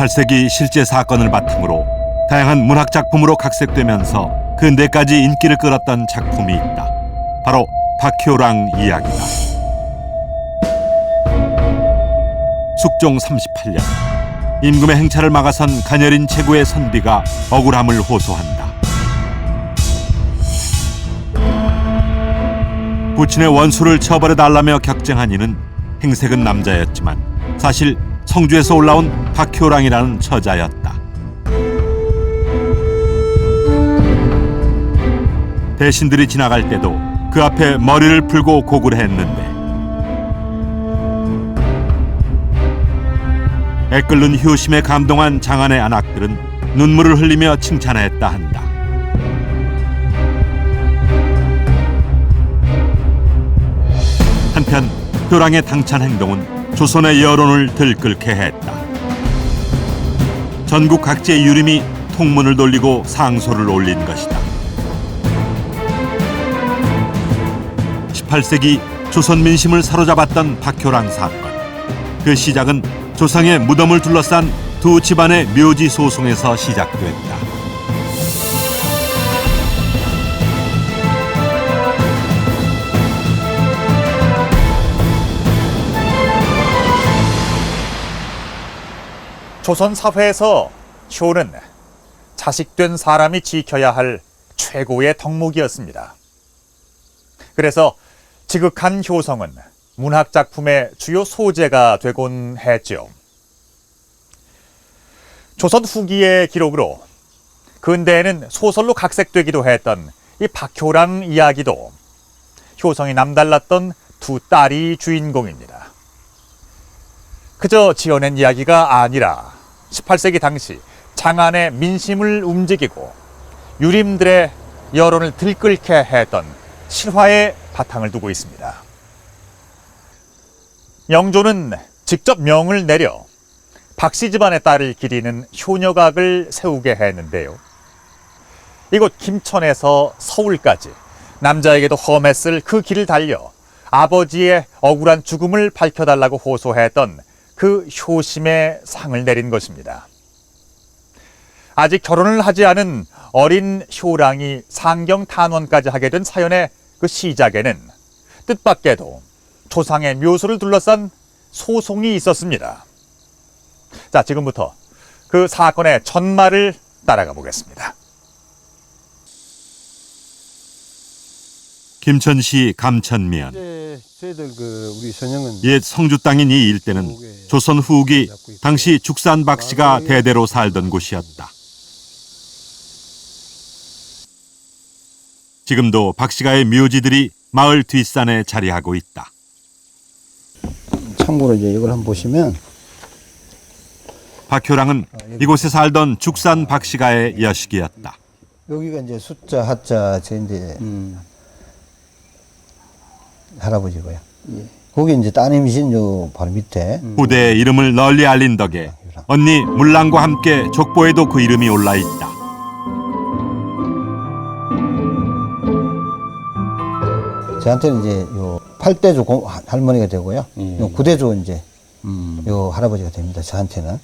18세기 실제 사건을 바탕으로 다양한 문학 작품으로 각색되면서 근대까지 인기를 끌었던 작품이 있다. 바로 박효랑 이야기다. 숙종 38년, 임금의 행차를 막아선 가녀린 최고의 선비가 억울함을 호소한다. 부친의 원수를 처벌해달라며 격정한 이는 행색은 남자였지만 사실 성주에서 올라온 박효랑이라는 처자였다. 대신들이 지나갈 때도 그 앞에 머리를 풀고 곡을 했는데 애끓는 효심에 감동한 장안의 안악들은 눈물을 흘리며 칭찬했다 한다. 한편 효랑의 당찬 행동은 조선의 여론을 들끓게 했다. 전국 각지의 유림이 통문을 돌리고 상소를 올린 것이다. 18세기 조선 민심을 사로잡았던 박효랑 사건. 그 시작은 조상의 무덤을 둘러싼 두 집안의 묘지 소송에서 시작됐다. 조선 사회에서 효는 자식된 사람이 지켜야 할 최고의 덕목이었습니다. 그래서 지극한 효성은 문학작품의 주요 소재가 되곤 했죠. 조선 후기의 기록으로 근대에는 소설로 각색되기도 했던 이 박효랑 이야기도 효성이 남달랐던 두 딸이 주인공입니다. 그저 지어낸 이야기가 아니라 18세기 당시 장안의 민심을 움직이고 유림들의 여론을 들끓게 했던 실화의 바탕을 두고 있습니다. 영조는 직접 명을 내려 박씨 집안의 딸을 기리는 효녀각을 세우게 했는데요. 이곳 김천에서 서울까지 남자에게도 험했을 그 길을 달려 아버지의 억울한 죽음을 밝혀달라고 호소했던 그 효심의 상을 내린 것입니다. 아직 결혼을 하지 않은 어린 효랑이 상경탄원까지 하게 된 사연의 그 시작에는 뜻밖에도 조상의 묘소를 둘러싼 소송이 있었습니다. 자, 지금부터 그 사건의 전말을 따라가 보겠습니다. 김천시 감천면. 저희들 우리 선영은 옛 성주 땅인 이 일대는 조선 후기 당시 죽산 박씨가 대대로 살던 곳이었다. 지금도 박씨가의 묘지들이 마을 뒷산에 자리하고 있다. 참고로 이제 이걸 한번 보시면 박효랑은 이곳에 살던 죽산 박씨가의 여식이었다. 여기가 이제 숫자 하자 제 이제 할아버지고요. 예. 거기 이제 따님이신 요 바로 밑에 후대의 이름을 널리 알린 덕에 언니 물랑과 함께 족보에도 그 이름이 올라 있다. 저한테는 이제 요 8대조 할머니가 되고요. 요 9대조 이제 요 할아버지가 됩니다. 저한테는.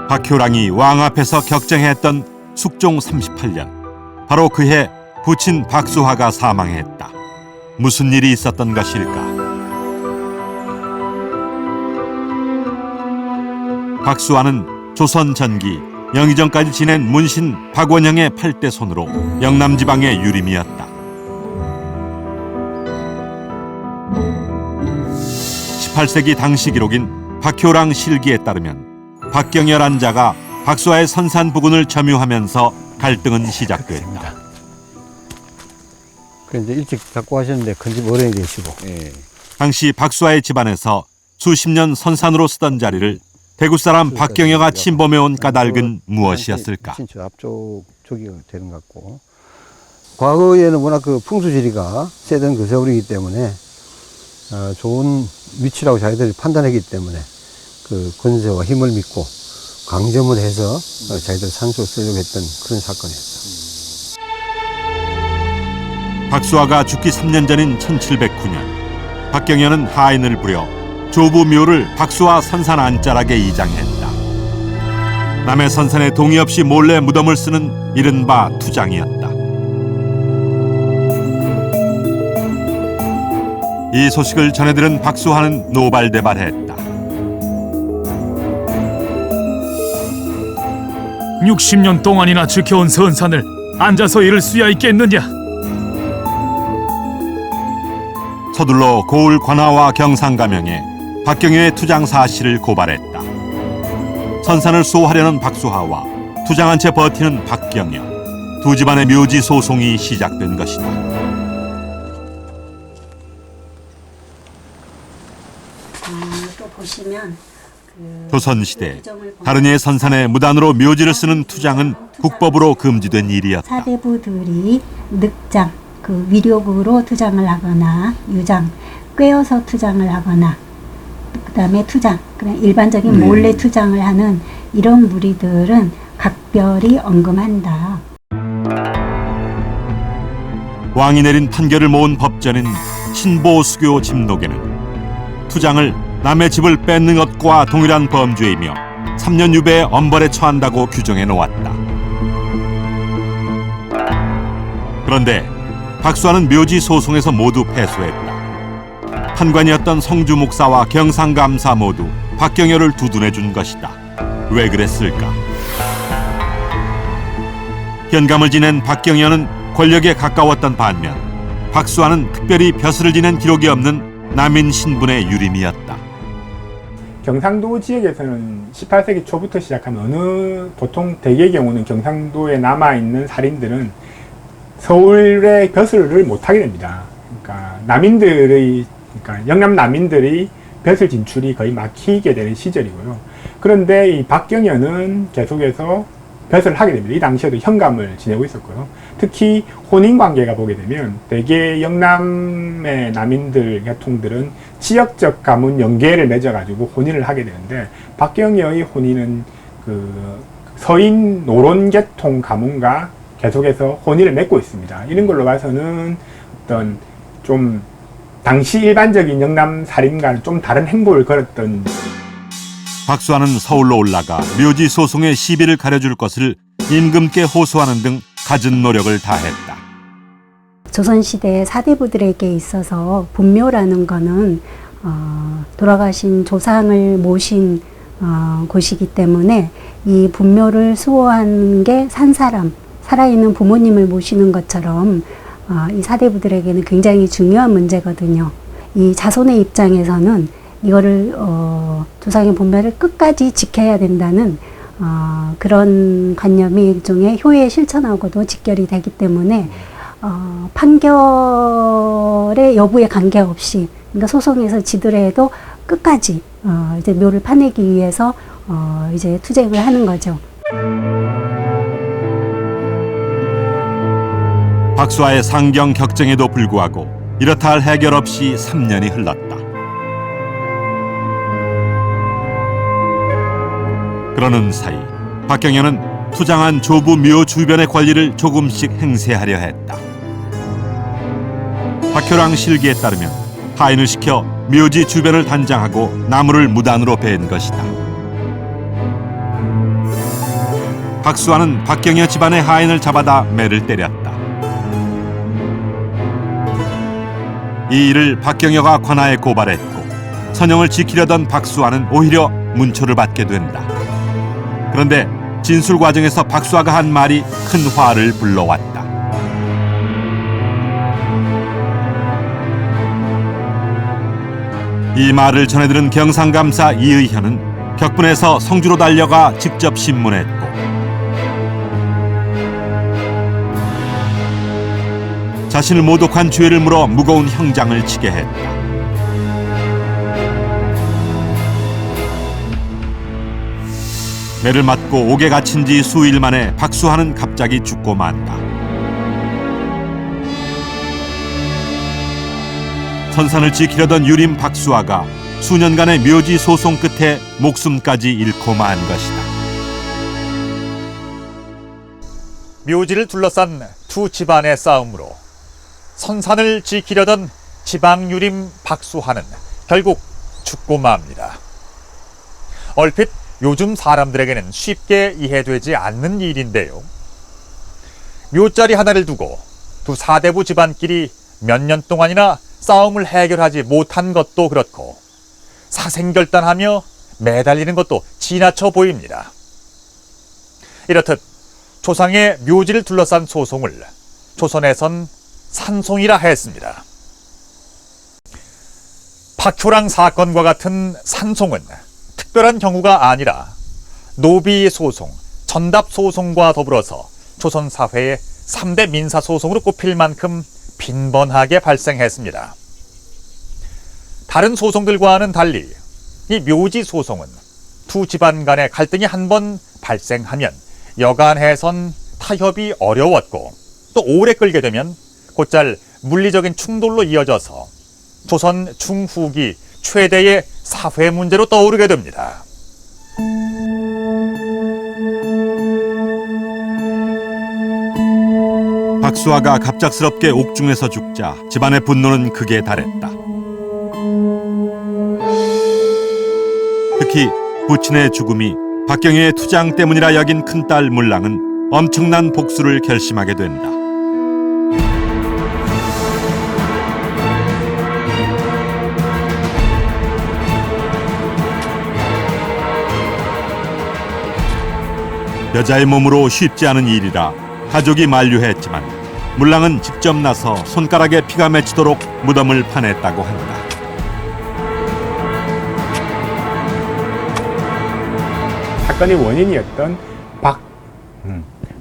박효랑이 왕 앞에서 격정했던 숙종 38년. 바로 그해 부친 박수화가 사망했다. 무슨 일이 있었던 것일까? 박수화는 조선 전기 영의정까지 지낸 문신 박원영의 8대 손으로 영남 지방의 유림이었다. 18세기 당시 기록인 박효랑 실기에 따르면 박경열한 자가 박수화의 선산 부군을 점유하면서 갈등은 시작됐다. 이제 일찍 갖고 하셨는데 큰 집 어른이 되시고. 예. 당시 박수화의 집안에서 수십 년 선산으로 쓰던 자리를 대구 사람 박경여가 침범해온 까닭은 무엇이었을까? 친척 앞쪽 저기가 되는 것 같고. 과거에는 워낙 그 풍수지리가 세던 그 세월이기 때문에 좋은 위치라고 자기들이 판단했기 때문에 그 권세와 힘을 믿고 강점을 해서 자기들 산소를 쓰려고 했던 그런 사건이었죠. 박수화가 죽기 3년 전인 1709년 박경현은 하인을 부려 조부묘를 박수와 선산 안자락에 이장했다. 남의 선산에 동의 없이 몰래 무덤을 쓰는 이른바 투장이었다. 이 소식을 전해들은 박수화는 노발대발했다. 60년 동안이나 지켜온 선산을 앉아서 잃을 수야 있겠느냐? 서둘러 고을 관하와 경상가명에 박경여의 투장 사실을 고발했다. 선산을 수호하려는 박수하와 투장한 채 버티는 박경여, 두 집안의 묘지 소송이 시작된 것이다. 또 보시면 조선시대 다른이의 선산에 무단으로 묘지를 쓰는 투장은 국법으로 금지된 일이었다. 사대부들이 늑장, 그 위력으로 투장을 하거나 유장, 꿰어서 투장을 하거나 그다음에 투장, 그냥 일반적인 몰래 투장을 하는 이런 무리들은 각별히 엄금한다. 왕이 내린 판결을 모은 법전인 신보수교 집록에는 투장을 남의 집을 뺏는 것과 동일한 범죄이며 3년 유배의 엄벌에 처한다고 규정해 놓았다. 그런데 박수화는 묘지 소송에서 모두 패소했다. 판관이었던 성주 목사와 경상감사 모두 박경여를 두둔해 준 것이다. 왜 그랬을까? 현감을 지낸 박경여는 권력에 가까웠던 반면 박수화는 특별히 벼슬을 지낸 기록이 없는 남인 신분의 유림이었다. 경상도 지역에서는 18세기 초부터 시작하면 보통 대개의 경우는 경상도에 남아있는 살인들은 서울의 벼슬을 못하게 됩니다. 그러니까 영남 남인들의 벼슬 진출이 거의 막히게 되는 시절이고요. 그런데 이 박경여는 계속해서 벼슬을 하게 됩니다. 이 당시에도 현감을 지내고 있었고요. 특히 혼인관계가 보게 되면 대개 영남의 남인들 계통들은 지역적 가문 연계를 맺어가지고 혼인을 하게 되는데 박경여의 혼인은 그 서인 노론 계통 가문과 계속해서 혼인을 맺고 있습니다. 이런 걸로 봐서는 어떤 좀 당시 일반적인 영남 살인과는 좀 다른 행보를 걸었던. 박수화는 서울로 올라가 묘지 소송의 시비를 가려줄 것을 임금께 호소하는 등 갖은 노력을 다했다. 조선시대 사대부들에게 있어서 분묘라는 거는 돌아가신 조상을 모신 곳이기 때문에 이 분묘를 수호하는 게 산 사람, 살아있는 부모님을 모시는 것처럼 이 사대부들에게는 굉장히 중요한 문제거든요. 이 자손의 입장에서는 이거를 조상의 분묘를 끝까지 지켜야 된다는 그런 관념이 일종의 효에 실천하고도 직결이 되기 때문에 판결의 여부에 관계없이, 그러니까 소송에서 지더라도 끝까지 이제 묘를 파내기 위해서 이제 투쟁을 하는 거죠. 박수화의 상경 격정에도 불구하고 이렇다 할 해결 없이 3년이 흘렀다. 그러는 사이 박경여는 투장한 조부 묘 주변의 권리를 조금씩 행세하려 했다. 박효랑 실기에 따르면 하인을 시켜 묘지 주변을 단장하고 나무를 무단으로 베은 것이다. 박수화는 박경여 집안의 하인을 잡아다 매를 때렸다. 이 일을 박경여가 관아에 고발했고 선영을 지키려던 박수화는 오히려 문초를 받게 된다. 그런데 진술 과정에서 박수화가 한 말이 큰 화를 불러왔다. 이 말을 전해들은 경상감사 이의현은 격분해서 성주로 달려가 직접 신문했고 자신을 모독한 죄를 물어 무거운 형장을 치게 했다. 매를 맞고 옥에 갇힌 지 수일 만에 박수화는 갑자기 죽고 만다. 선산을 지키려던 유림 박수화가 수년간의 묘지 소송 끝에 목숨까지 잃고 만 것이다. 묘지를 둘러싼 두 집안의 싸움으로 선산을 지키려던 지방유림 박수화는 결국 죽고 맙니다. 얼핏 요즘 사람들에게는 쉽게 이해되지 않는 일인데요. 묘자리 하나를 두고 두 사대부 집안끼리 몇 년 동안이나 싸움을 해결하지 못한 것도 그렇고 사생결단하며 매달리는 것도 지나쳐 보입니다. 이렇듯 조상의 묘지를 둘러싼 소송을 조선에선 산송이라 했습니다. 박효랑 사건과 같은 산송은 특별한 경우가 아니라 노비 소송, 전답 소송과 더불어서 조선 사회의 3대 민사 소송으로 꼽힐 만큼 빈번하게 발생했습니다. 다른 소송들과는 달리 이 묘지 소송은 두 집안 간의 갈등이 한 번 발생하면 여간해선 타협이 어려웠고 또 오래 끌게 되면 곧잘 물리적인 충돌로 이어져서 조선 중후기 최대의 사회 문제로 떠오르게 됩니다. 박수아가 갑작스럽게 옥중에서 죽자 집안의 분노는 극에 달했다. 특히 부친의 죽음이 박경희의 투장 때문이라 여긴 큰딸 물랑은 엄청난 복수를 결심하게 된다. 여자의 몸으로 쉽지 않은 일이라 가족이 만류했지만 물랑은 직접 나서 손가락에 피가 맺히도록 무덤을 파냈다고 한다. 사건의 원인이었던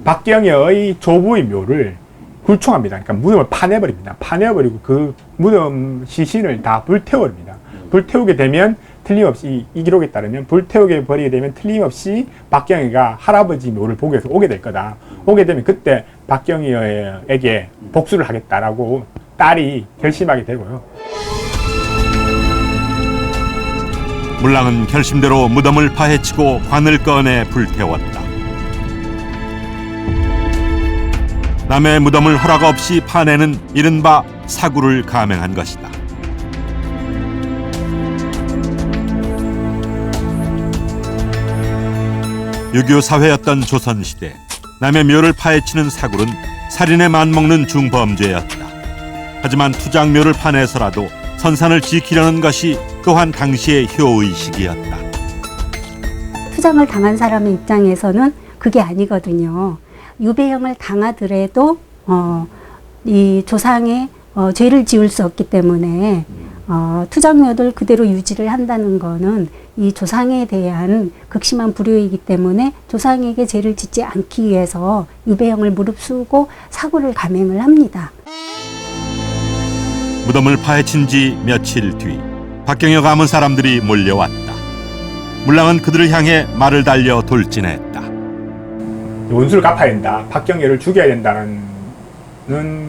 박경희의 조부의 묘를 굴충합니다. 그러니까 무덤을 파내버립니다. 파내버리고 그 무덤 시신을 다 불태워버립니다. 불태우게 되면 틀림없이 이 기록에 따르면 불태우게 버리게 되면 틀림없이 박경희가 할아버지 묘를 보기 위해서 오게 될 거다. 오게 되면 그때 박경희에게 복수를 하겠다라고 딸이 결심하게 되고요. 물랑은 결심대로 무덤을 파헤치고 관을 꺼내 불태웠다. 남의 무덤을 허락 없이 파내는 이른바 사구를 감행한 것이다. 유교 사회였던 조선시대, 남의 묘를 파헤치는 사굴은 살인에 맞먹는 중범죄였다. 하지만 투장묘를 파내서라도 선산을 지키려는 것이 또한 당시의 효의식이었다. 투장을 당한 사람의 입장에서는 그게 아니거든요. 유배형을 당하더라도 이 조상의 죄를 지을 수 없기 때문에 투장묘를 그대로 유지를 한다는 거는 이 조상에 대한 극심한 불효이기 때문에 조상에게 죄를 짓지 않기 위해서 유배형을 무릅쓰고 사고를 감행을 합니다. 무덤을 파헤친 지 며칠 뒤 박경희 가문 사람들이 몰려왔다. 물랑은 그들을 향해 말을 달려 돌진했다. 원수를 갚아야 된다. 박경희를 죽여야 된다는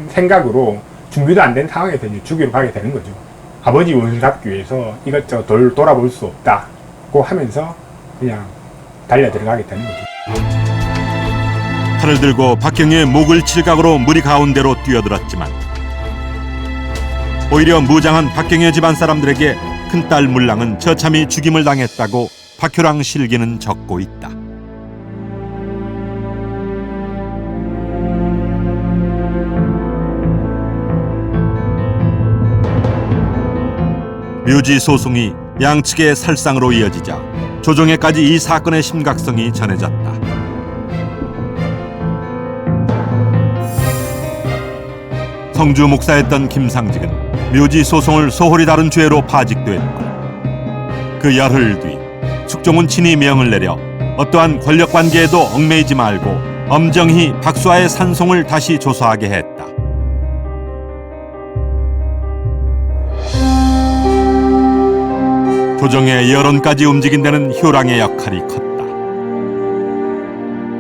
생각으로 준비도 안 된 상황에서 이제 죽이러 가게 되는 거죠. 아버지 원수를 잡기 위해서 이것저것 돌아볼 수 없다고 하면서 그냥 달려 들어가게 되는 거죠. 칼을 들고 박경희의 목을 칠 각오로 무리 가운데로 뛰어들었지만 오히려 무장한 박경희 집안 사람들에게 큰딸 물랑은 처참히 죽임을 당했다고 박효랑 실기는 적고 있다. 묘지 소송이 양측의 살상으로 이어지자 조정에까지 이 사건의 심각성이 전해졌다. 성주 목사였던 김상직은 묘지 소송을 소홀히 다룬 죄로 파직됐고 그 열흘 뒤 숙종은 친히 명을 내려 어떠한 권력 관계에도 얽매이지 말고 엄정히 박수아의 산송을 다시 조사하게 했다. 조정의 여론까지 움직인 데는 효랑의 역할이 컸다.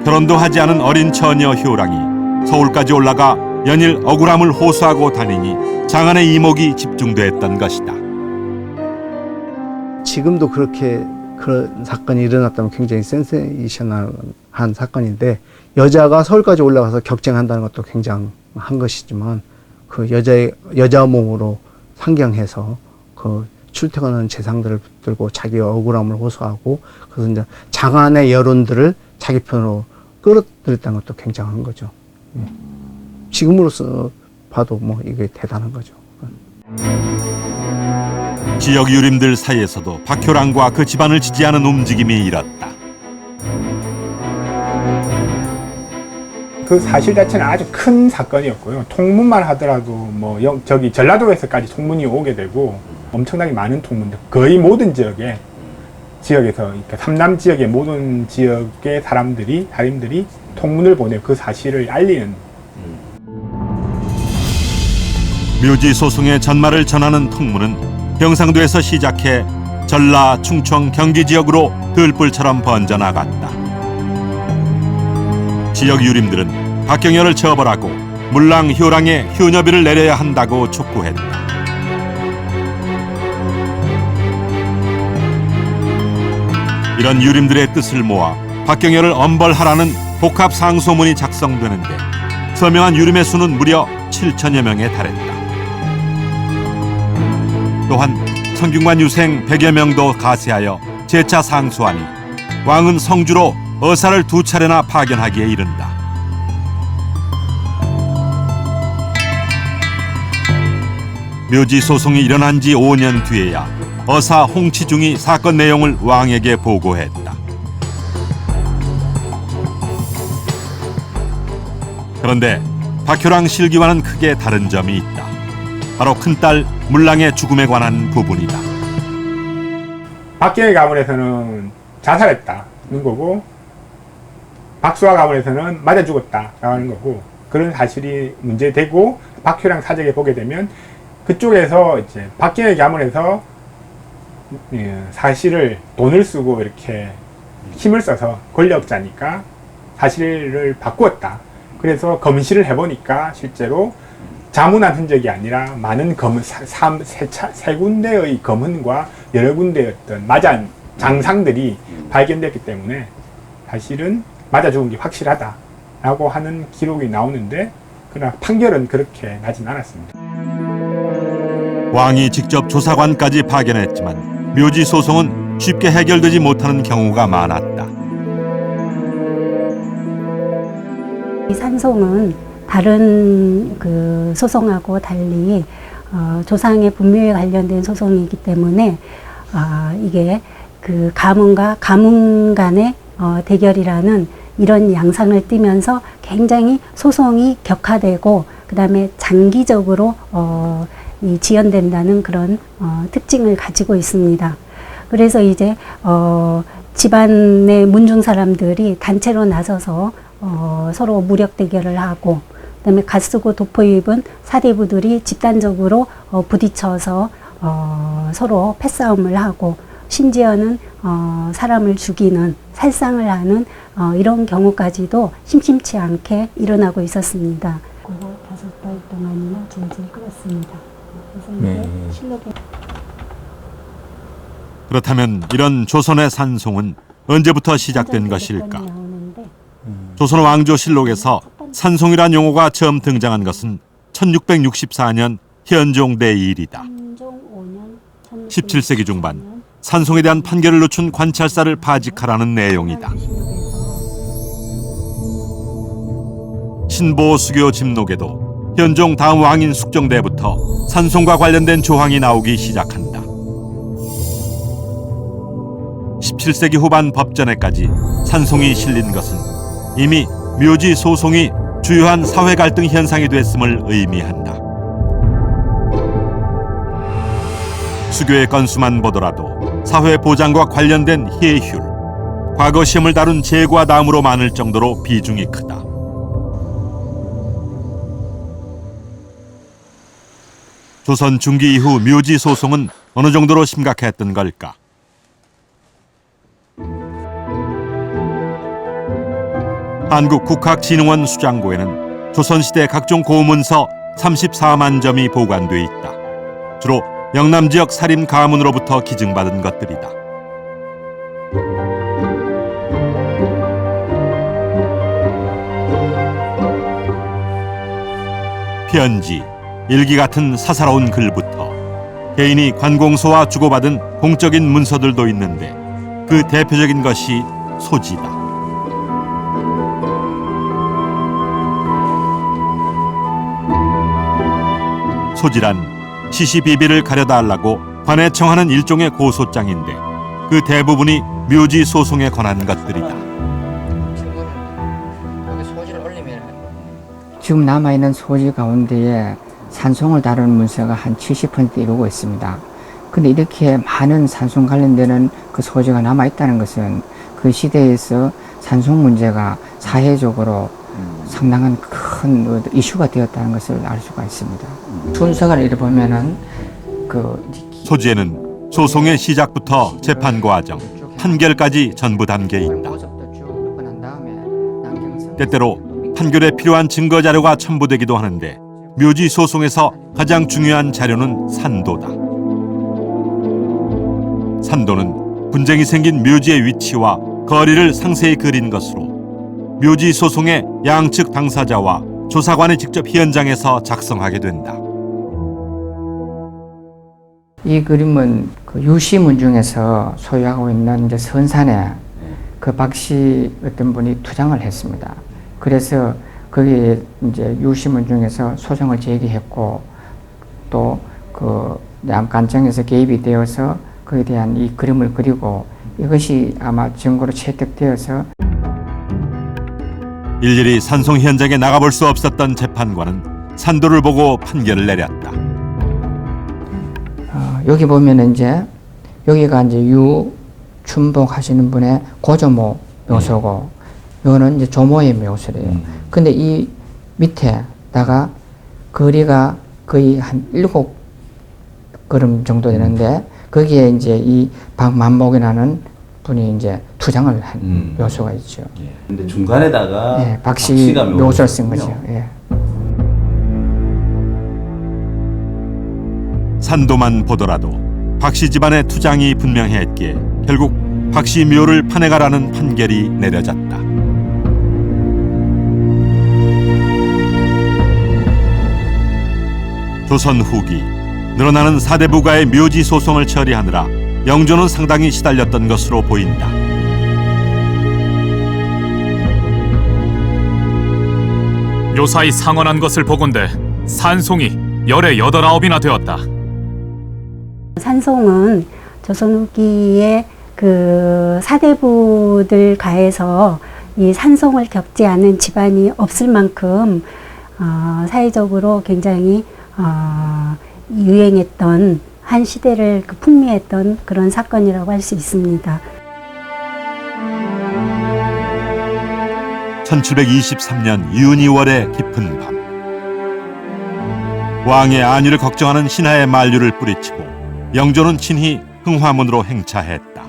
결혼도 하지 않은 어린 처녀 효랑이 서울까지 올라가 연일 억울함을 호소하고 다니니 장안의 이목이 집중됐던 것이다. 지금도 그렇게 그런 사건이 일어났다면 굉장히 센세이셔널한 사건인데 여자가 서울까지 올라가서 격쟁한다는 것도 굉장한 것이지만 그 여자 몸으로 상경해서 그 출퇴근하는 재상들을 붙들고 자기의 억울함을 호소하고 그래서 이제 장안의 여론들을 자기 편으로 끌어들였다는 것도 굉장한 거죠. 지금으로서 봐도 뭐 이게 대단한 거죠. 지역 유림들 사이에서도 박효랑과 그 집안을 지지하는 움직임이 일었다. 그 사실 자체는 아주 큰 사건이었고요. 통문만 하더라도 뭐 저기 전라도에서까지 통문이 오게 되고 엄청나게 많은 통문들, 거의 모든 지역에서 그러니까 삼남 지역의 모든 지역의 사람들이 통문을 보내 그 사실을 알리는. 묘지 소송의 전말을 전하는 통문은 경상도에서 시작해 전라, 충청, 경기 지역으로 들불처럼 번져나갔다. 지역 유림들은 박경열을 처벌하고 물랑 효랑의 효녀비를 내려야 한다고 촉구했다. 이런 유림들의 뜻을 모아 박경열을 엄벌하라는 복합 상소문이 작성되는데 서명한 유림의 수는 무려 7천여 명에 달했다. 또한 성균관 유생 100여 명도 가세하여 재차 상소하니 왕은 성주로 어사를 2차례나 파견하기에 이른다. 묘지 소송이 일어난 지 5년 뒤에야 어사 홍치중이 사건 내용을 왕에게 보고했다. 그런데 박효랑 실기와는 크게 다른 점이 있다. 바로 큰딸 물랑의 죽음에 관한 부분이다. 박경의 가문에서는 자살했다는 거고 박수아 가문에서는 맞아 죽었다라는 거고 그런 사실이 문제되고 박효랑 사적에 보게 되면 그쪽에서 이제 박경의 가문에서 사실을 돈을 쓰고 이렇게 힘을 써서 권력자니까 사실을 바꾸었다. 그래서 검시를 해보니까 실제로 자문한 흔적이 아니라 많은 세 군데의 검은과 여러 군데의 어떤 맞은 장상들이 발견됐기 때문에 사실은 맞아 죽은 게 확실하다라고 하는 기록이 나오는데 그러나 판결은 그렇게 나진 않았습니다. 왕이 직접 조사관까지 파견했지만 묘지 소송은 쉽게 해결되지 못하는 경우가 많았다. 이 산송은 다른 그 소송하고 달리 조상의 분묘에 관련된 소송이기 때문에 이게 그 가문과 가문 간의 대결이라는 이런 양상을 띠면서 굉장히 소송이 격화되고 그다음에 장기적으로 이 지연된다는 그런 특징을 가지고 있습니다. 그래서 이제 집안의 문중 사람들이 단체로 나서서 서로 무력 대결을 하고 그다음에 갓쓰고 도포 입은 사대부들이 집단적으로 부딪혀서 서로 패싸움을 하고 심지어는 사람을 죽이는 살상을 하는 이런 경우까지도 심심치 않게 일어나고 있었습니다. 5달 동안이나 진지를 끌었습니다. 그래서 이제 실록에 그렇다면 이런 조선의 산송은 언제부터 시작된 것일까? 조선 왕조실록에서 산송이란 용어가 처음 등장한 것은 1664년 현종대 일이다. 17세기 중반 산송에 대한 판결을 늦춘 관찰사를 파직하라는 내용이다. 신보수교 집록에도 현종 다음 왕인 숙정대부터 산송과 관련된 조항이 나오기 시작한다. 17세기 후반 법전에까지 산송이 실린 것은 이미 묘지 소송이 주요한 사회 갈등 현상이 됐음을 의미한다. 수교의 건수만 보더라도 사회 보장과 관련된 해휼, 과거 시험을 다룬 제과 다음으로 많을 정도로 비중이 크다. 조선 중기 이후 묘지 소송은 어느 정도로 심각했던 걸까? 한국국학진흥원 수장고에는 조선시대 각종 고문서 34만 점이 보관돼 있다. 주로 영남 지역 사림 가문으로부터 기증받은 것들이다. 편지, 일기 같은 사사로운 글부터 개인이 관공서와 주고받은 공적인 문서들도 있는데 그 대표적인 것이 소지다. 소지란 시시비비를 가려달라고 관에 청하는 일종의 고소장인데 그 대부분이 묘지 소송에 관한 것들이다. 지금 남아있는 소지 가운데에 산송을 다루는 문서가 한 70% 이루고 있습니다. 근데 이렇게 많은 산송 관련되는 그 소지가 남아있다는 것은 그 시대에서 산송 문제가 사회적으로 상당한 큰 이슈가 되었다는 것을 알 수가 있습니다. 순서가 이렇게 보면은 소지에는 소송의 시작부터 재판 과정, 판결까지 전부 담겨 있다. 때때로 판결에 필요한 증거 자료가 첨부되기도 하는데 묘지 소송에서 가장 중요한 자료는 산도다. 산도는 분쟁이 생긴 묘지의 위치와 거리를 상세히 그린 것으로 묘지 소송의 양측 당사자와 조사관이 직접 현장에서 작성하게 된다. 이 그림은 그 유시문 중에서 소유하고 있는 이제 선산에 그 박씨 어떤 분이 투장을 했습니다. 그래서 거기에 이제 유시문 중에서 소송을 제기했고 또 그 양간청에서 개입이 되어서 그에 대한 이 그림을 그리고 이것이 아마 증거로 채택되어서 일일이 산송 현장에 나가볼 수 없었던 재판관은 산도를 보고 판결을 내렸다. 여기 보면은 이제 여기가 이제 유춘복 하시는 분의 고조모 묘소고 이거는 이제 조모의 묘소래요. 근데 이 밑에다가 거리가 거의 한 7걸음 정도 되는데 거기에 이제 이 박만목이라는 분이 이제 투장을 한 묘소가 있죠. 예. 근데 중간에다가 예, 박씨가 묘소를 쓴 거죠. 예. 산도만 보더라도 박씨 집안의 투장이 분명했기에 결국 박씨 묘를 파내가라는 판결이 내려졌다. 조선 후기 늘어나는 사대부가의 묘지 소송을 처리하느라 영조는 상당히 시달렸던 것으로 보인다. 요사이 상언한 것을 보건대 산송이 열에 8~9이나 되었다. 산송은 조선 후기에 그 사대부들 가에서 이 산송을 겪지 않은 집안이 없을 만큼 사회적으로 굉장히 유행했던 한 시대를 풍미했던 그런 사건이라고 할 수 있습니다. 1723년 유니월의 깊은 밤, 왕의 안위를 걱정하는 신하의 만류를 뿌리치고 영조는 친히 흥화문으로 행차했다.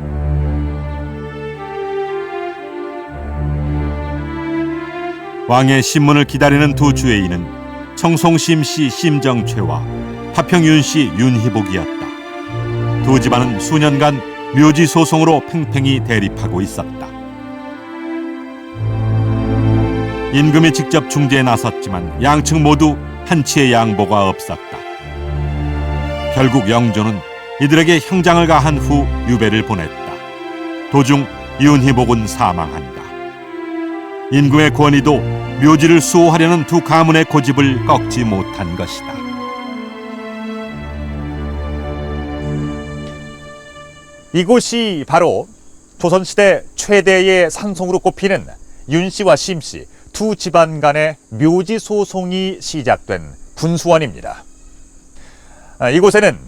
왕의 신문을 기다리는 두 주의인은 청송심씨 심정최와 화평윤씨 윤희복이었다. 두 집안은 수년간 묘지 소송으로 팽팽히 대립하고 있었다. 임금이 직접 중재에 나섰지만 양측 모두 한치의 양보가 없었다. 결국 영조는 이들에게 형장을 가한 후 유배를 보냈다. 도중 윤희복은 사망한다. 임금의 권위도 묘지를 수호하려는 두 가문의 고집을 꺾지 못한 것이다. 이곳이 바로 조선시대 최대의 산송으로 꼽히는 윤씨와 심씨 두 집안 간의 묘지 소송이 시작된 분수원입니다. 이곳에는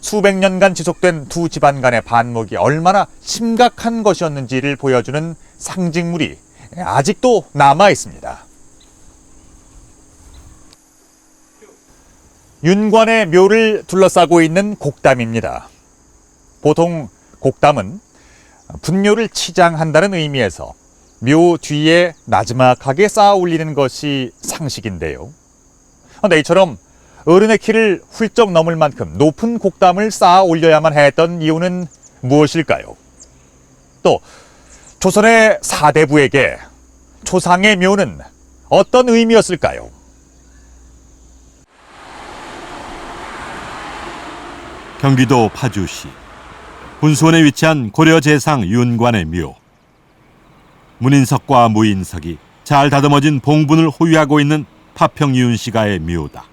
수백 년간 지속된 두 집안 간의 반목이 얼마나 심각한 것이었는지를 보여주는 상징물이 아직도 남아 있습니다. 윤관의 묘를 둘러싸고 있는 곡담입니다. 보통 곡담은 분묘를 치장한다는 의미에서 묘 뒤에 나지막하게 쌓아 올리는 것이 상식인데요. 그런데 이처럼 어른의 키를 훌쩍 넘을 만큼 높은 곡담을 쌓아 올려야만 했던 이유는 무엇일까요? 또 조선의 사대부에게 초상의 묘는 어떤 의미였을까요? 경기도 파주시 분수원에 위치한 고려 재상 윤관의 묘. 문인석과 무인석이 잘 다듬어진 봉분을 호위하고 있는 파평 윤씨가의 묘다.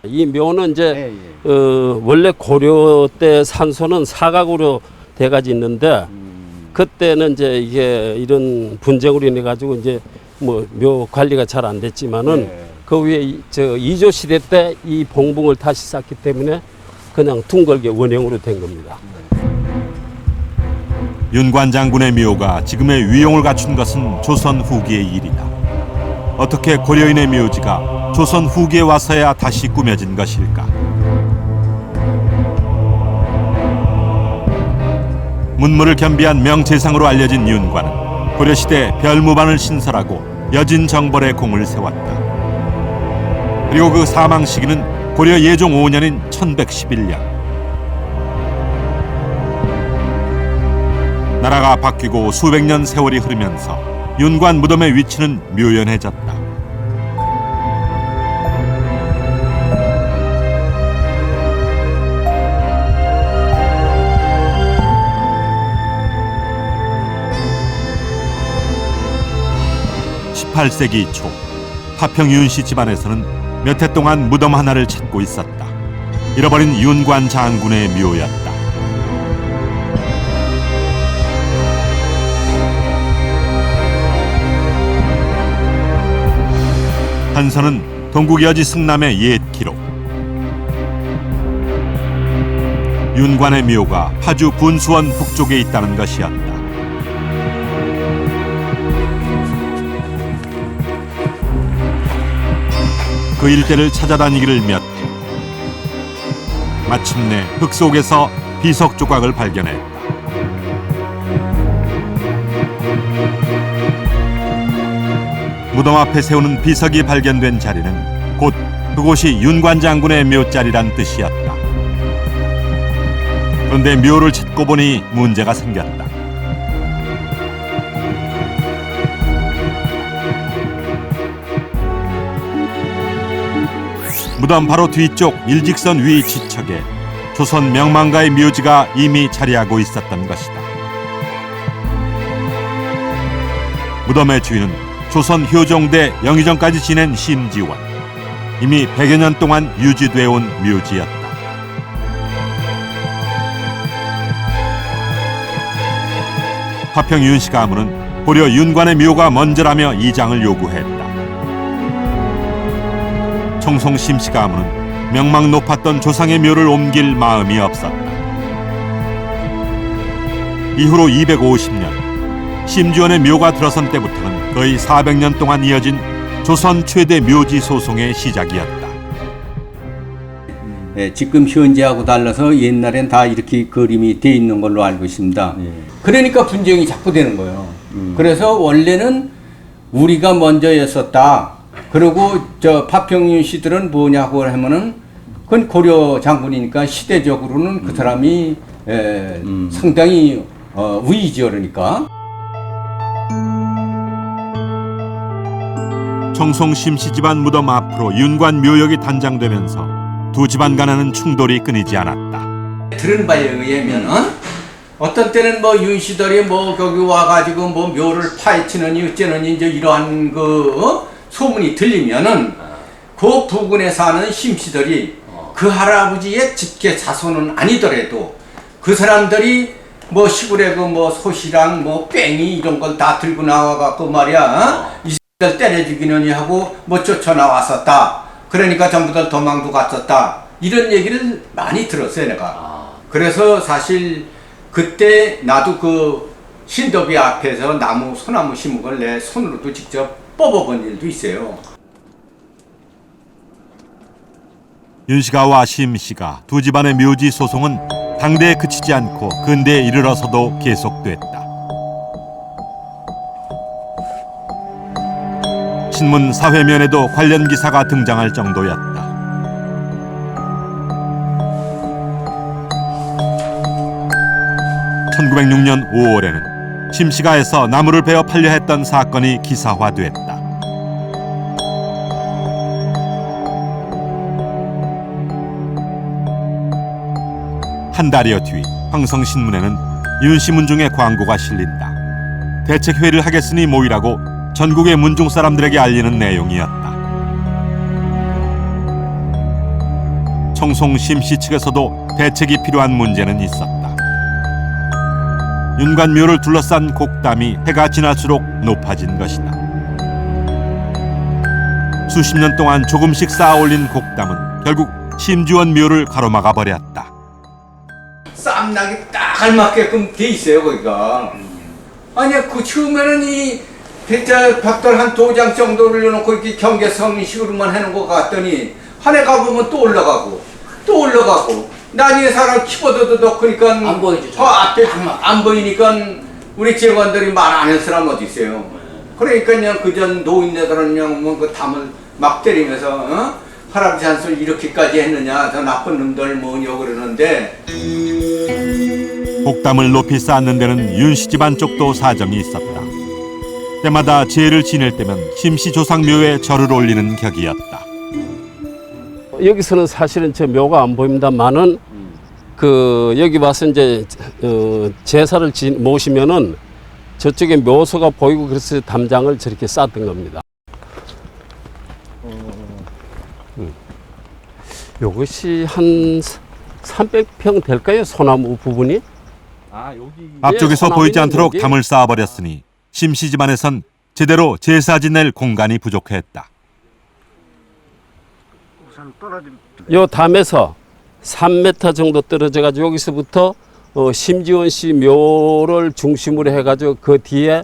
이 묘는 이제 원래 고려 때 산소는 사각으로 돼가지 있는데 그때는 이제 이게 이런 분쟁으로 인해 가지고 이제 뭐 묘 관리가 잘 안 됐지만은 그 위에 저 이조 시대 때 이 봉붕을 다시 쌓기 때문에 그냥 둥글게 원형으로 된 겁니다. 윤관 장군의 묘가 지금의 위용을 갖춘 것은 조선 후기의 일이다. 어떻게 고려인의 묘지가 조선 후기에 와서야 다시 꾸며진 것일까? 문물을 겸비한 명재상으로 알려진 윤관은 고려시대 별무반을 신설하고 여진 정벌의 공을 세웠다. 그리고 그 사망 시기는 고려 예종 5년인 1111년. 나라가 바뀌고 수백 년 세월이 흐르면서 윤관 무덤의 위치는 묘연해졌다. (18세기) 초 파평 윤씨 집안에서는 몇 해 동안 무덤 하나를 찾고 있었다. 잃어버린 윤관 장군의 묘였다. 한선은 동국여지 승남의 옛 기록. 윤관의 묘가 파주 분수원 북쪽에 있다는 것이었다. 그 일대를 찾아다니기를 몇 해. 마침내 흙 속에서 비석 조각을 발견했다. 무덤 앞에 세우는 비석이 발견된 자리는 곧 그곳이 윤관 장군의 묘자리란 뜻이었다. 그런데 묘를 찾고 보니 문제가 생겼다. 무덤 바로 뒤쪽 일직선 위 지척에 조선 명망가의 묘지가 이미 자리하고 있었던 것이다. 무덤의 주인은 조선 효종대 영의정까지 지낸 심지원. 이미 100여 년 동안 유지되어 온 묘지였다. 파평 윤씨 가문은 고려 윤관의 묘가 먼저라며 이장을 요구했다. 청송 심씨 가문은 명망 높았던 조상의 묘를 옮길 마음이 없었다. 이후로 250년 심지원의 묘가 들어선 때부터는 거의 400년 동안 이어진 조선 최대 묘지 소송의 시작이었다. 지금 현재하고 달라서 옛날엔 다 이렇게 그림이 돼 있는 걸로 알고 있습니다. 그러니까 분쟁이 자꾸 되는 거예요. 그래서 원래는 우리가 먼저였었다. 그리고 저 파평윤 씨들은 뭐냐고 하면은 그건 고려 장군이니까 시대적으로는 그 사람이 상당히 우위죠. 그러니까. 청송 심씨 집안 무덤 앞으로 윤관 묘역이 단장되면서 두 집안 간에는 충돌이 끊이지 않았다. 들은 바에 의하면은 어떤 때는 뭐 윤씨들이 뭐 거기 와가지고 뭐 묘를 파헤치느니 어쩌느니 이제 이러한 그 소문이 들리면은 그 부근에 사는 심씨들이 그 할아버지의 직계 자손은 아니더라도 그 사람들이 뭐 시골에 그 뭐 소시랑 뭐 뺑이 이런 걸 다 들고 나와갖고 말이야 이 새끼들 때려 죽이느니 하고 뭐 쫓아나왔었다. 그러니까 전부들 도망도 갔었다. 이런 얘기를 많이 들었어요 내가. 그래서 사실 그때 나도 그 신도비 앞에서 나무 소나무 심은 걸 내 손으로도 직접 뽑아본 일도 있어요. 윤씨가와 심씨가 두 집안의 묘지 소송은 당대에 그치지 않고 근대에 이르러서도 계속됐다. 신문 사회면에도 관련 기사가 등장할 정도였다. (1906년 5월에는) 심씨가에서 나무를 베어 팔려 했던 사건이 기사화됐다. 한 달여 뒤 황성신문에는 윤씨 문중의 광고가 실린다. 대책회의를 하겠으니 모이라고 전국의 문중 사람들에게 알리는 내용이었다. 청송 심씨 측에서도 대책이 필요한 문제는 있었다. 윤관묘를 둘러싼 곡담이 해가 지날수록 높아진 것이다. 수십 년 동안 조금씩 쌓아올린 곡담은 결국 심지원 묘를 가로막아 버렸다. 쌈나기 딱 알맞게끔 돼 있어요 거기가. 아니야 그 처음에는 이 대자 벽돌 한 2장 정도를 넣어놓고 이렇게 경계성식으로만 해놓은 것 같더니 한 해 가보면 또 올라가고 또 올라가고 나중에 사람 키보드도 넣고니까 안 보이죠. 저 앞에 안 보이니까 우리 직원들이 말 안 할 사람 어디 있어요. 그러니까 그냥 그전 노인네들은 그냥 뭐 그 담을 막 때리면서 할아버지 한 소리 이렇게까지 했느냐 저 나쁜 놈들 뭐냐고 그러는데. 곡담을 높이 쌓는 데는 윤씨 집안 쪽도 사정이 있었다. 때마다 제를 지낼 때면 심씨 조상묘에 절을 올리는 격이었다. 여기서는 사실은 제 묘가 안 보입니다만은 그 여기 와서 이제 제사를 모시면은 저쪽에 묘소가 보이고 그래서 담장을 저렇게 쌓던 겁니다. 이것이 한 300평 될까요? 소나무 부분이? 앞쪽에서 예, 보이지 않도록 여기. 담을 쌓아버렸으니 심씨 집안에선 제대로 제사 지낼 공간이 부족했다. 요 담에서 3m 정도 떨어져 가지고 여기서부터 심지원 씨 묘를 중심으로 해가지고 그 뒤에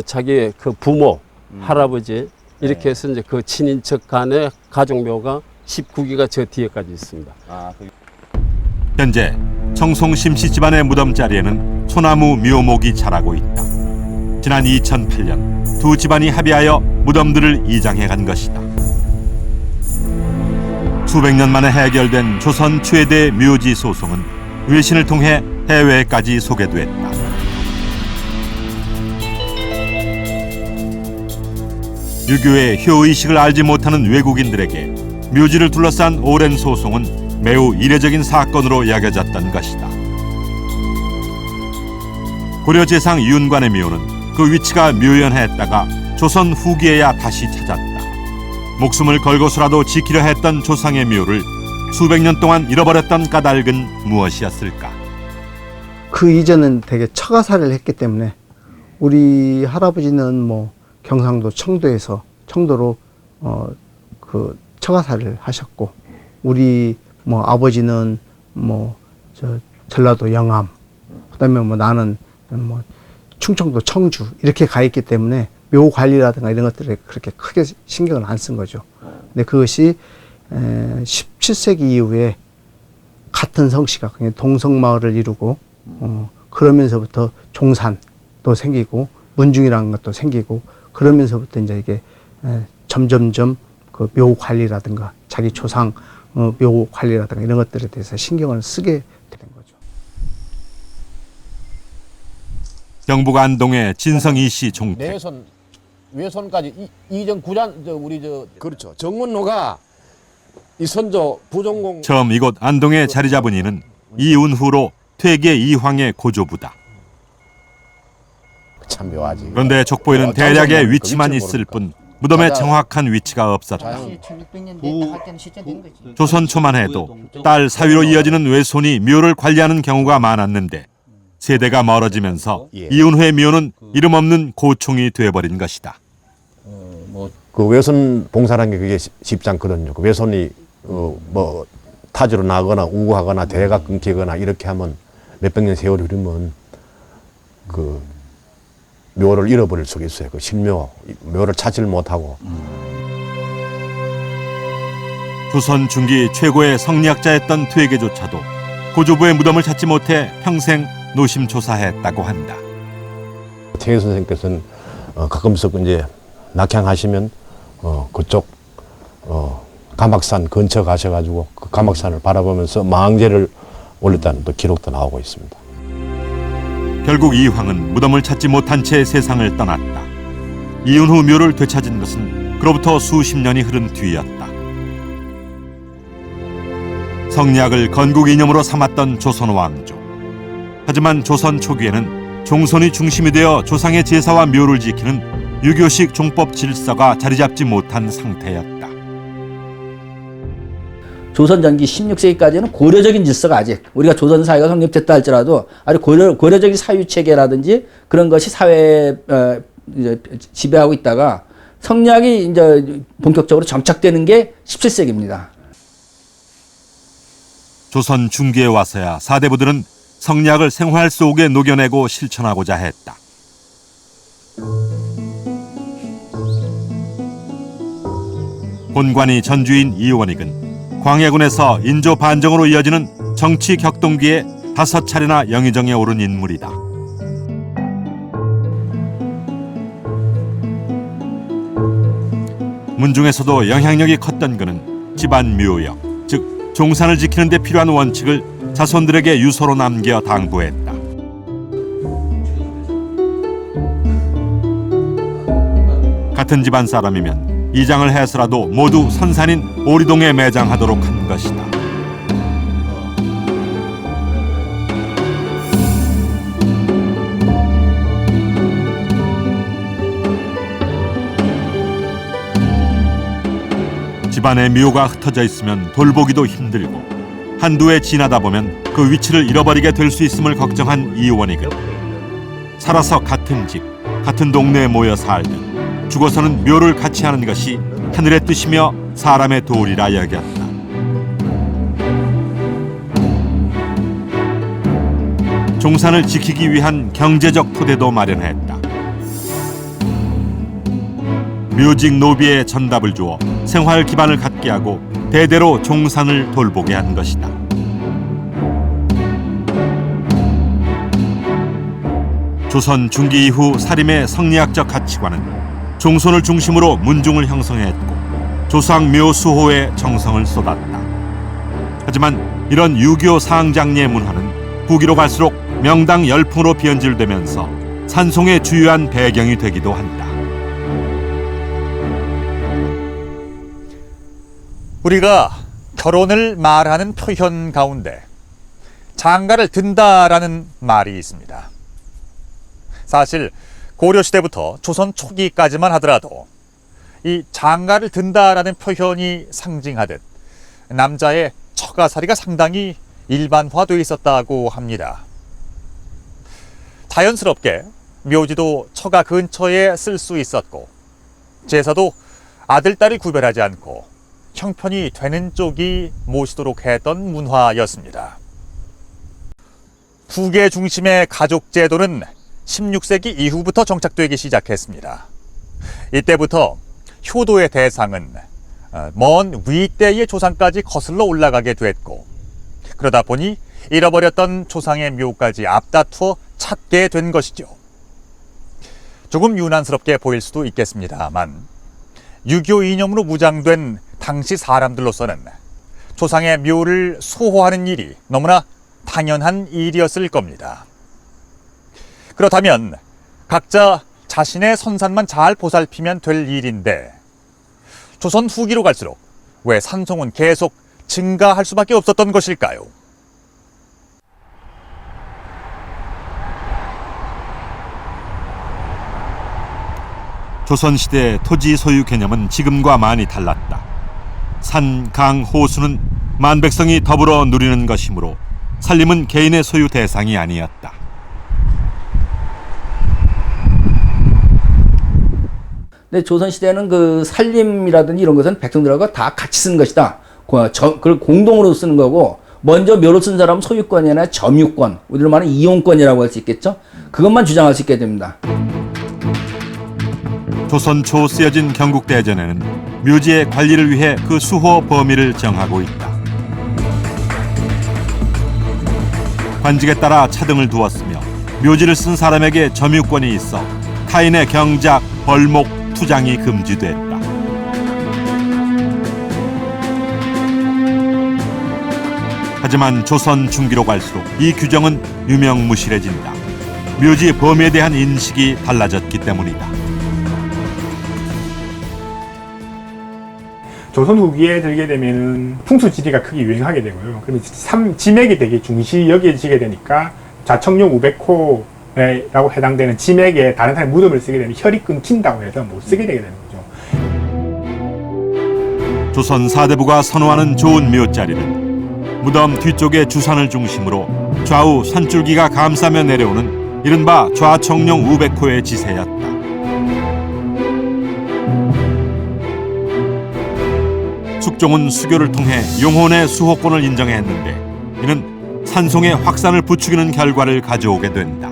자기 그 부모, 할아버지 이렇게 해서 이제 그 친인척 간의 가족 묘가 19기가 저 뒤에까지 있습니다. 현재 청송 심씨 집안의 무덤 자리에는 소나무 묘목이 자라고 있다. 지난 2008년 두 집안이 합의하여 무덤들을 이장해 간 것이다. 수백 년 만에 해결된 조선 최대 묘지 소송은 외신을 통해 해외까지 소개됐다. 유교의 효의식을 알지 못하는 외국인들에게 묘지를 둘러싼 오랜 소송은 매우 이례적인 사건으로 여겨졌던 것이다. 고려 재상 윤관의 묘는 그 위치가 묘연했다가 조선 후기에야 다시 찾았다. 목숨을 걸고서라도 지키려 했던 조상의 묘를 수백 년 동안 잃어버렸던 까닭은 무엇이었을까? 그 이전은 되게 처가살이를 했기 때문에 우리 할아버지는 뭐 경상도 청도로 그 처가살이를 하셨고 우리 뭐 아버지는 뭐 저 전라도 영암 그다음에 뭐 나는 뭐 충청도 청주 이렇게 가 있기 때문에 묘 관리라든가 이런 것들에 그렇게 크게 신경을 안 쓴 거죠. 근데 그것이 17세기 이후에 같은 성씨가 그냥 동성마을을 이루고 그러면서부터 종산도 생기고 문중이라는 것도 생기고 그러면서부터 이제 이게 점점점 그 묘 관리라든가 자기 조상 묘 관리라든가 이런 것들에 대해서 신경을 쓰게 된 거죠. 경북 안동의 진성이 씨 종택. 외손까지 이정 구잔 우리 그렇죠. 정문로가 이 선조 부종공 처음 이곳 안동에 자리 잡은 이는 이운후로 퇴계 이황의 고조부다. 참 묘하지. 그런데 족보에는 대략의 위치만 있을 뿐 무덤의 정확한 위치가 없었다. 조선 초만 해도 딸 사위로 이어지는 외손이 묘를 관리하는 경우가 많았는데 세대가 멀어지면서 이운후의 묘는 이름 없는 고총이 돼버린 것이다. 그 외손 봉사라는 게 그게 쉽지 않거든요. 그 외손이 뭐 타지로 나거나 우고하거나 대가 끊기거나 이렇게 하면 몇백 년 세월이 흐르면 그 묘를 잃어버릴 수가 있어요. 그 묘를 찾지를 못하고. 조선 중기 최고의 성리학자였던 퇴계조차도 고조부의 무덤을 찾지 못해 평생 노심초사했다고 한다. 퇴계 선생님께서는 가끔씩 이제 낙향하시면 그쪽 감악산 근처 가셔가지고 그 감악산을 바라보면서 망제를 올렸다는 또 기록도 나오고 있습니다. 결국 이황은 무덤을 찾지 못한 채 세상을 떠났다. 이운후 묘를 되찾은 것은 그로부터 수십 년이 흐른 뒤였다. 성리학을 건국 이념으로 삼았던 조선 왕조. 하지만 조선 초기에는 종손이 중심이 되어 조상의 제사와 묘를 지키는 유교식 종법 질서가 자리잡지 못한 상태였다. 조선 전기 16세기까지는 고려적인 질서가 아직 우리가 조선 사회가 성립됐다 할지라도 아주 고려적인 사유 체계라든지 그런 것이 사회에 이제 지배하고 있다가 성리학이 이제 본격적으로 정착되는 게 17세기입니다. 조선 중기에 와서야 사대부들은 성리학을 생활 속에 녹여내고 실천하고자 했다. 본관이 전주인 이원익은 광해군에서 인조 반정으로 이어지는 정치 격동기에 5차례나 영의정에 오른 인물이다. 문중에서도 영향력이 컸던 그는 집안 묘역, 즉 종산을 지키는 데 필요한 원칙을 자손들에게 유서로 남겨 당부했다. 같은 집안 사람이면 이장을 해서라도 모두 선산인 오리동에 매장하도록 한 것이다. 집안에 묘가 흩어져 있으면 돌보기도 힘들고 한두 해 지나다 보면 그 위치를 잃어버리게 될 수 있음을 걱정한 이원익은 살아서 같은 집, 같은 동네에 모여 살든 죽어서는 묘를 같이 하는 것이 하늘의 뜻이며 사람의 도리라 여겼다. 종산을 지키기 위한 경제적 토대도 마련했다. 묘직 노비의 전답을 주어 생활 기반을 갖게 하고 대대로 종산을 돌보게 한 것이다. 조선 중기 이후 사림의 성리학적 가치관은 종손을 중심으로 문중을 형성했고 조상 묘 수호에 정성을 쏟았다. 하지만 이런 유교 상장례 문화는 후기로 갈수록 명당 열풍으로 변질되면서 산송의 주요한 배경이 되기도 한다. 우리가 결혼을 말하는 표현 가운데 장가를 든다라는 말이 있습니다. 사실 고려시대부터 조선 초기까지만 하더라도 이 장가를 든다라는 표현이 상징하듯 남자의 처가살이가 상당히 일반화되어 있었다고 합니다. 자연스럽게 묘지도 처가 근처에 쓸 수 있었고 제사도 아들, 딸을 구별하지 않고 형편이 되는 쪽이 모시도록 했던 문화였습니다. 후계 중심의 가족 제도는 16세기 이후부터 정착되기 시작했습니다. 이때부터 효도의 대상은 먼 위대의 조상까지 거슬러 올라가게 됐고 그러다 보니 잃어버렸던 조상의 묘까지 앞다투어 찾게 된 것이죠. 조금 유난스럽게 보일 수도 있겠습니다만 유교 이념으로 무장된 당시 사람들로서는 조상의 묘를 수호하는 일이 너무나 당연한 일이었을 겁니다. 그렇다면 각자 자신의 선산만 잘 보살피면 될 일인데 조선 후기로 갈수록 왜 산송은 계속 증가할 수밖에 없었던 것일까요? 조선시대의 토지 소유 개념은 지금과 많이 달랐다. 산, 강, 호수는 만백성이 더불어 누리는 것이므로 산림은 개인의 소유 대상이 아니었다. 근데 조선시대는 그 산림이라든지 이런 것은 백성들하고 다 같이 쓰는 것이다. 그걸 공동으로 쓰는 거고 먼저 묘로 쓴 사람은 소유권이 아니라 점유권, 우리로 말하는 이용권이라고 할 수 있겠죠. 그것만 주장할 수 있게 됩니다. 조선 초 쓰여진 경국대전에는 묘지의 관리를 위해 그 수호 범위를 정하고 있다. 관직에 따라 차등을 두었으며 묘지를 쓴 사람에게 점유권이 있어 타인의 경작, 벌목, 투장이 금지됐다. 하지만 조선 중기로 갈수록 이 규정은 유명무실해진다. 묘지 범위에 대한 인식이 달라졌기 때문이다. 조선 후기에 들게 되면은 풍수지리가 크게 유행하게 되고요. 그러면 지맥이 되게 중시 여겨지게 되니까 좌청룡 우백호라고 해당되는 지맥에 다른 사람이 무덤을 쓰게 되면 혈이 끊긴다고 해서 못 쓰게 되게 되는 거죠. 조선 사대부가 선호하는 좋은 묘자리는 무덤 뒤쪽의 주산을 중심으로 좌우 산줄기가 감싸며 내려오는 이른바 좌청룡 우백호의 지세였다. 숙종은 수교를 통해 용혼의 수호권을 인정했는데 이는 산송의 확산을 부추기는 결과를 가져오게 된다.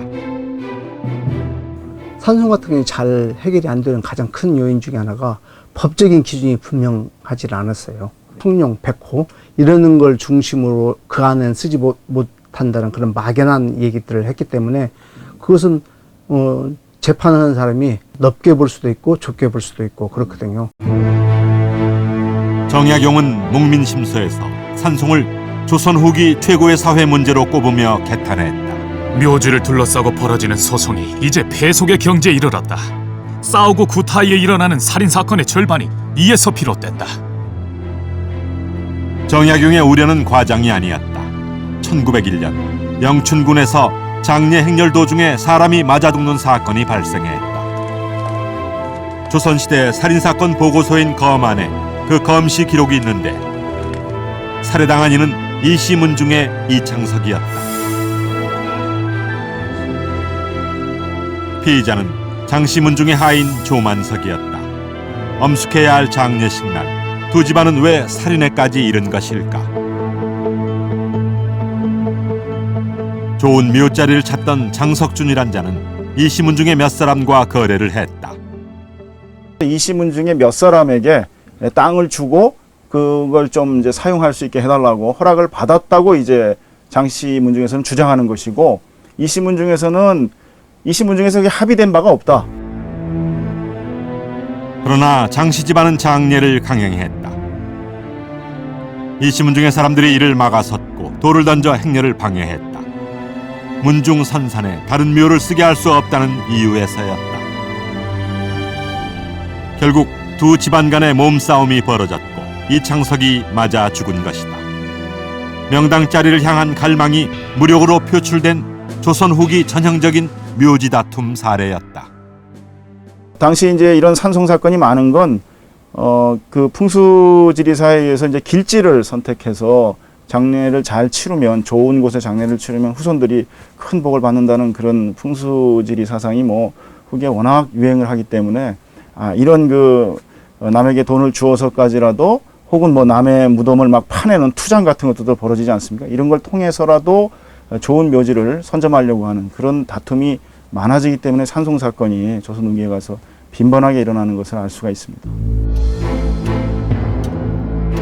산송 같은 경우에 잘 해결이 안 되는 가장 큰 요인 중에 하나가 법적인 기준이 분명하지 않았어요. 청룡, 백호 이러는 걸 중심으로 그 안에는 쓰지 못한다는 그런 막연한 얘기들을 했기 때문에 그것은 재판하는 사람이 넓게 볼 수도 있고 좁게 볼 수도 있고 그렇거든요. 정약용은 목민심서에서 산송을 조선 후기 최고의 사회 문제로 꼽으며 개탄했다. 묘지를 둘러싸고 벌어지는 소송이 이제 패속의 경지에 이르렀다. 싸우고 구타이에 일어나는 살인사건의 절반이 이에서 비롯된다. 정약용의 우려는 과장이 아니었다. 1901년 영춘군에서 장례 행렬 도중에 사람이 맞아 죽는 사건이 발생했다. 조선시대 살인사건 보고서인 검 안에 그 검시 기록이 있는데 살해당한 이는 이시문중의 이창석이었다. 피의자는 장시문중의 하인 조만석이었다. 엄숙해야 할 장례식 날 두 집안은 왜 살인에까지 이른 것일까? 좋은 묘자리를 찾던 장석준이란 자는 이시문중의 몇 사람과 거래를 했다. 이시문중의 몇 사람에게 땅을 주고 그걸 좀 이제 사용할 수 있게 해달라고 허락을 받았다고 이제 장시문중에서는 주장하는 것이고 이시문중에서 합의된 바가 없다. 그러나 장씨 집안은 장례를 강행했다. 이시문중의 사람들이 이를 막아섰고 돌을 던져 행렬을 방해했다. 문중 선산에 다른 묘를 쓰게 할 수 없다는 이유에서였다. 결국 두 집안 간의 몸싸움이 벌어졌고 이창석이 맞아 죽은 것이다. 명당 자리를 향한 갈망이 무력으로 표출된 조선 후기 전형적인 묘지 다툼 사례였다. 당시 이제 이런 산송 사건이 많은 건 그 풍수지리사에 의해서 이제 길지를 선택해서 장례를 잘 치르면 좋은 곳에 장례를 치르면 후손들이 큰 복을 받는다는 그런 풍수지리 사상이 뭐 후기에 워낙 유행을 하기 때문에 이런 남에게 돈을 주어서까지라도 혹은 뭐 남의 무덤을 막 파내는 투장 같은 것도 벌어지지 않습니까? 이런 걸 통해서라도 좋은 묘지를 선점하려고 하는 그런 다툼이 많아지기 때문에 산송 사건이 조선 후기에 가서 빈번하게 일어나는 것을 알 수가 있습니다.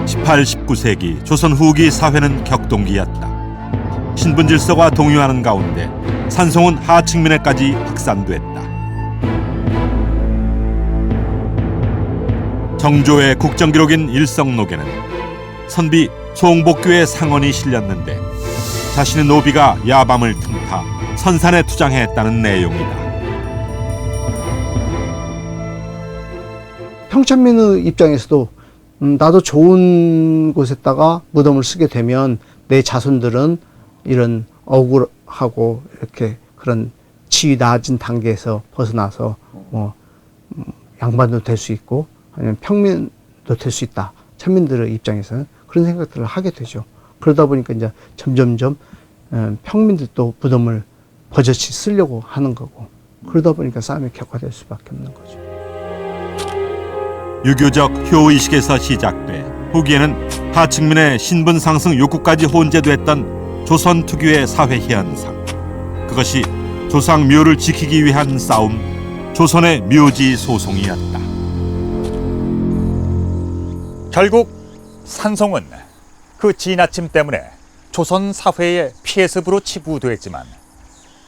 18, 19세기 조선 후기 사회는 격동기였다. 신분 질서가 동요하는 가운데 산송은 하층민에까지 확산됐다. 정조의 국정기록인 일성록에는 선비 송복교의 상언이 실렸는데 자신의 노비가 야밤을 틈타 선산에 투장했다는 내용이다. 평천민의 입장에서도 나도 좋은 곳에다가 무덤을 쓰게 되면 내 자손들은 이런 억울하고 이렇게 그런 지위 낮은 단계에서 벗어나서 뭐 양반도 될 수 있고 아니면 평민도 될 수 있다. 천민들의 입장에서는 그런 생각들을 하게 되죠. 그러다 보니까 이제 점점점 평민들도 무덤을 버젓이 쓰려고 하는 거고 그러다 보니까 싸움이 격화될 수밖에 없는 거죠. 유교적 효의식에서 시작돼 후기에는 하층민의 신분 상승 욕구까지 혼재됐던 조선 특유의 사회 현상. 그것이 조상 묘를 지키기 위한 싸움, 조선의 묘지 소송이었다. 결국 산송은 그 지나침 때문에 조선 사회의 피해습으로 치부됐지만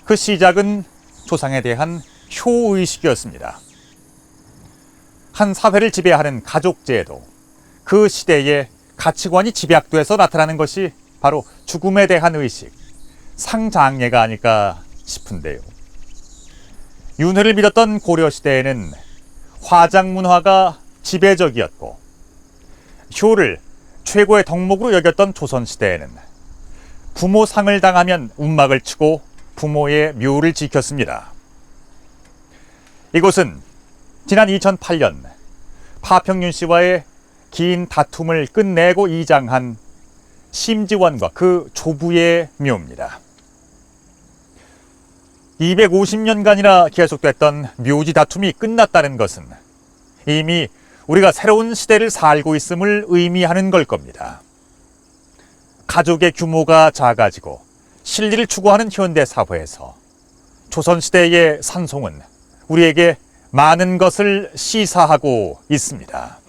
그 시작은 조상에 대한 효의식이었습니다. 한 사회를 지배하는 가족제도, 그 시대의 가치관이 집약돼서 나타나는 것이 바로 죽음에 대한 의식, 상장례가 아닐까 싶은데요. 윤회를 믿었던 고려시대에는 화장 문화가 지배적이었고 효를 최고의 덕목으로 여겼던 조선시대에는 부모상을 당하면 움막을 치고 부모의 묘를 지켰습니다. 이곳은 지난 2008년 파평윤 씨와의 긴 다툼을 끝내고 이장한 심지원과 그 조부의 묘입니다. 250년간이나 계속됐던 묘지 다툼이 끝났다는 것은 이미 우리가 새로운 시대를 살고 있음을 의미하는 걸 겁니다. 가족의 규모가 작아지고 실리를 추구하는 현대 사회에서 조선시대의 산송은 우리에게 많은 것을 시사하고 있습니다.